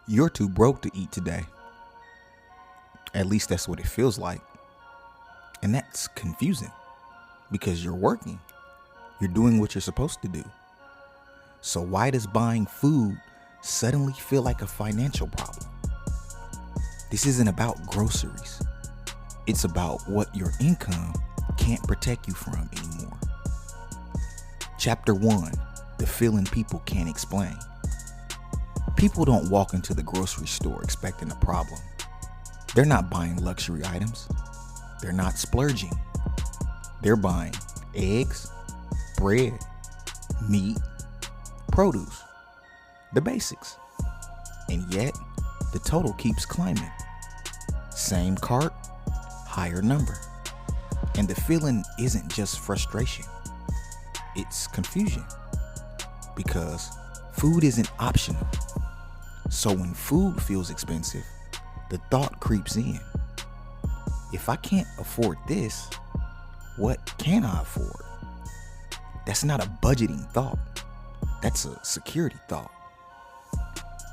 You're too broke to eat today. At least that's what it feels like. And that's confusing because you're working. You're doing what you're supposed to do. So why does buying food suddenly feel like a financial problem? This isn't about groceries. It's about what your income can't protect you from anymore. Chapter 1, the feeling people can't explain. People don't walk into the grocery store expecting a problem. They're not buying luxury items. They're not splurging. They're buying eggs, bread, meat, produce, the basics. And yet, the total keeps climbing. Same cart, higher number. And the feeling isn't just frustration. It's confusion. Because food isn't optional. So when food feels expensive, the thought creeps in. If I can't afford this, what can I afford? That's not a budgeting thought. That's a security thought.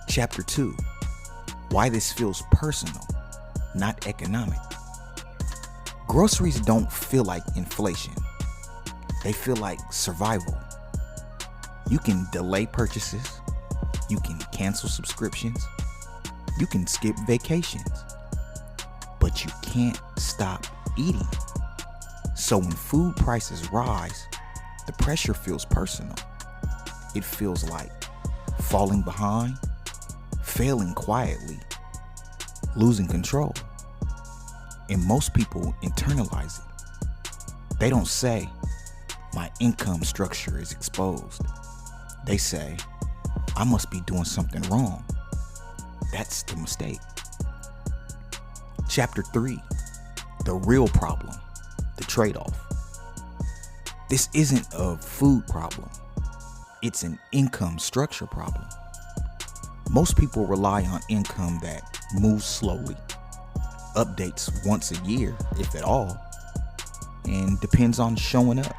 Chapter 2, why this feels personal, not economic. Groceries don't feel like inflation. They feel like survival. You can delay purchases. You can cancel subscriptions. You can skip vacations. But you can't stop eating. So when food prices rise, the pressure feels personal. It feels like falling behind, failing quietly, losing control. And most people internalize it. They don't say, my income structure is exposed. They say, I must be doing something wrong. That's the mistake. Chapter 3, the real problem, the trade-off. This isn't a food problem. It's an income structure problem. Most people rely on income that moves slowly, updates once a year, if at all, and depends on showing up.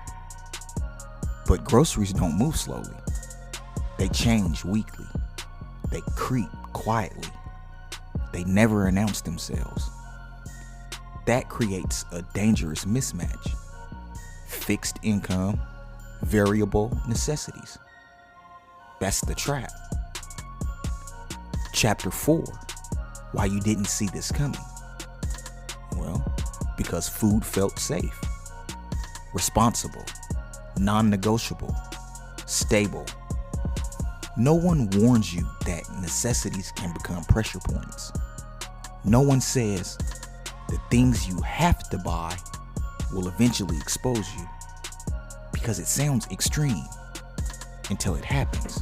But groceries don't move slowly. They change weekly. They creep quietly. They never announce themselves. That creates a dangerous mismatch. Fixed income, variable necessities. That's the trap. Chapter 4, why you didn't see this coming. Well, because food felt safe, responsible, non-negotiable, stable. No one warns you that necessities can become pressure points. No one says the things you have to buy will eventually expose you, because it sounds extreme until it happens.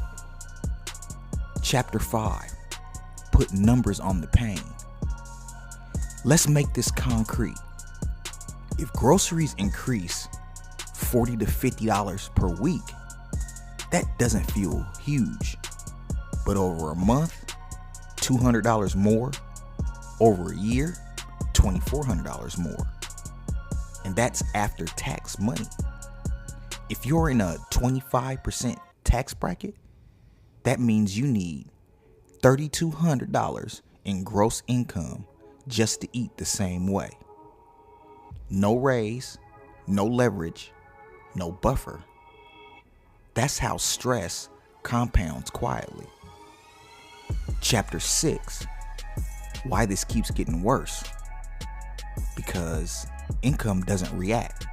Chapter 5, put numbers on the pain. Let's make this concrete. If groceries increase $40 to $50 per week, that doesn't feel huge. But over a month, $200 more. Over a year, $2,400 more. And that's after tax money. If you're in a 25% tax bracket, that means you need $3,200 in gross income just to eat the same way. No raise, no leverage, no buffer. That's how stress compounds quietly. Chapter 6, why this keeps getting worse. Because income doesn't react.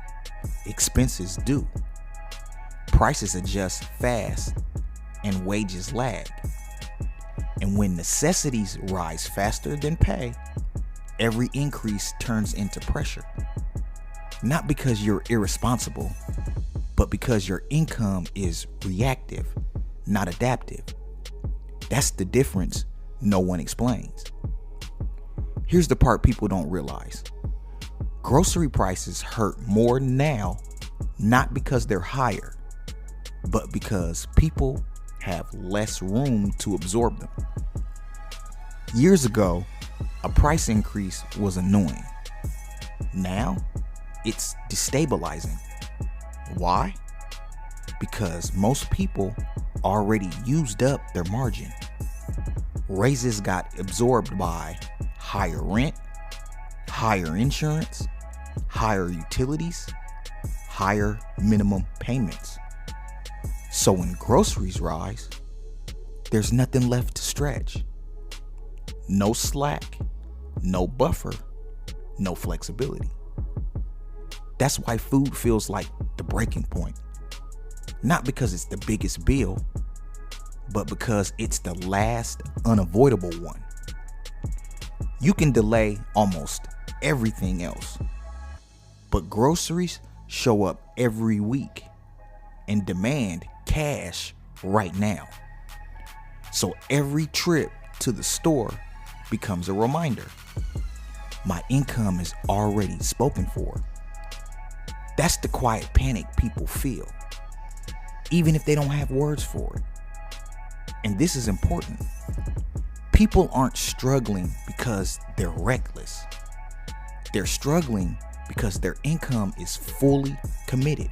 Expenses do. Prices adjust fast and wages lag. And when necessities rise faster than pay, every increase turns into pressure. Not because you're irresponsible, but because your income is reactive, not adaptive. That's the difference no one explains. Here's the part people don't realize. Grocery prices hurt more now, not because they're higher, but because people have less room to absorb them. Years ago, a price increase was annoying. Now, it's destabilizing. Why? Because most people already used up their margin. Raises got absorbed by higher rent, higher insurance, higher utilities, higher minimum payments. So when groceries rise, there's nothing left to stretch. No slack, no buffer, no flexibility. That's why food feels like the breaking point. Not because it's the biggest bill, but because it's the last unavoidable one. You can delay almost everything else, but groceries show up every week and demand cash right now. So every trip to the store becomes a reminder. My income is already spoken for. That's the quiet panic people feel, even if they don't have words for it. And this is important. People aren't struggling because they're reckless. They're struggling because their income is fully committed.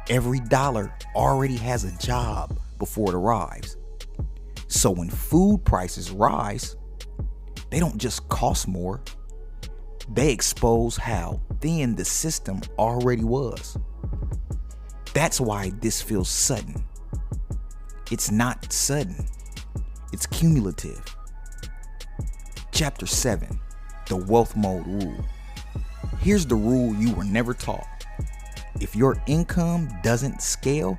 Every dollar already has a job before it arrives. So when food prices rise, they don't just cost more, they expose how thin the system already was. That's why this feels sudden. It's not sudden, it's cumulative. Chapter 7, the wealth mode rule. Here's the rule you were never taught. If your income doesn't scale,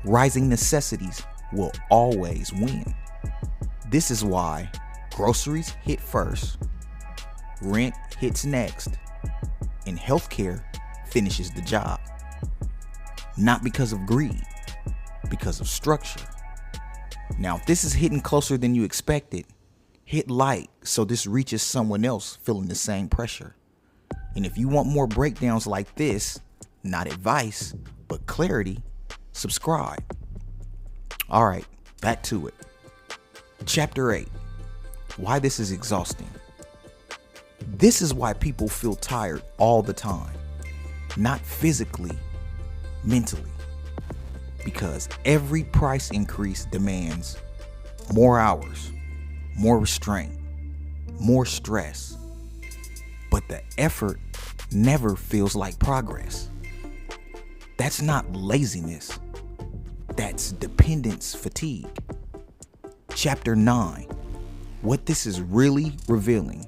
rising necessities will always win. This is why groceries hit first, rent hits next, and healthcare finishes the job. Not because of greed, because of structure. Now, if this is hitting closer than you expected, hit like so this reaches someone else feeling the same pressure. And if you want more breakdowns like this, not advice, but clarity, subscribe. All right, back to it. Chapter 8, why this is exhausting. This is why people feel tired all the time, not physically, mentally. Because every price increase demands more hours, more restraint, more stress. But the effort never feels like progress. That's not laziness. That's dependence fatigue. Chapter 9, what this is really revealing.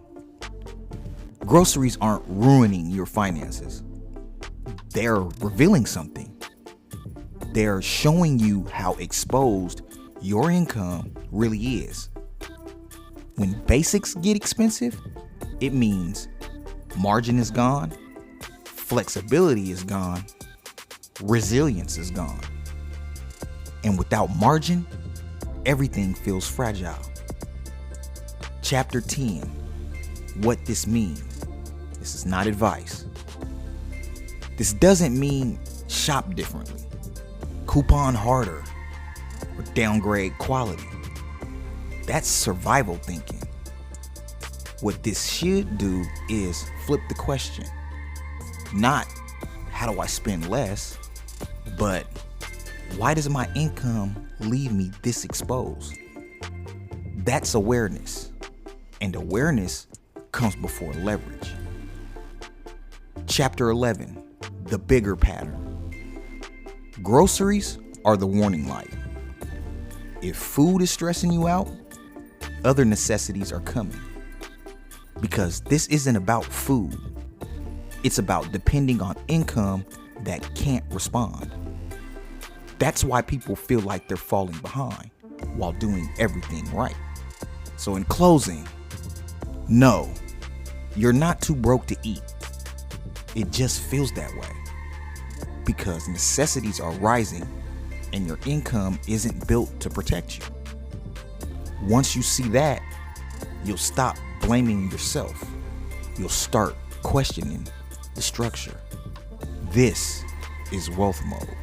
Groceries aren't ruining your finances. They're revealing something. They're showing you how exposed your income really is. When basics get expensive, it means margin is gone, flexibility is gone, resilience is gone. And without margin, everything feels fragile. Chapter 10, what this means. This is not advice. This doesn't mean shop differently, coupon harder, or downgrade quality. That's survival thinking. What this should do is flip the question. Not how do I spend less, but why does my income leave me this exposed? That's awareness. And awareness comes before leverage. Chapter 11, the bigger pattern. Groceries are the warning light. If food is stressing you out, other necessities are coming. Because this isn't about food. It's about depending on income that can't respond. That's why people feel like they're falling behind while doing everything right. So in closing, no, you're not too broke to eat. It just feels that way. Because necessities are rising and your income isn't built to protect you. Once you see that, you'll stop blaming yourself. You'll start questioning the structure. This is wealth mode.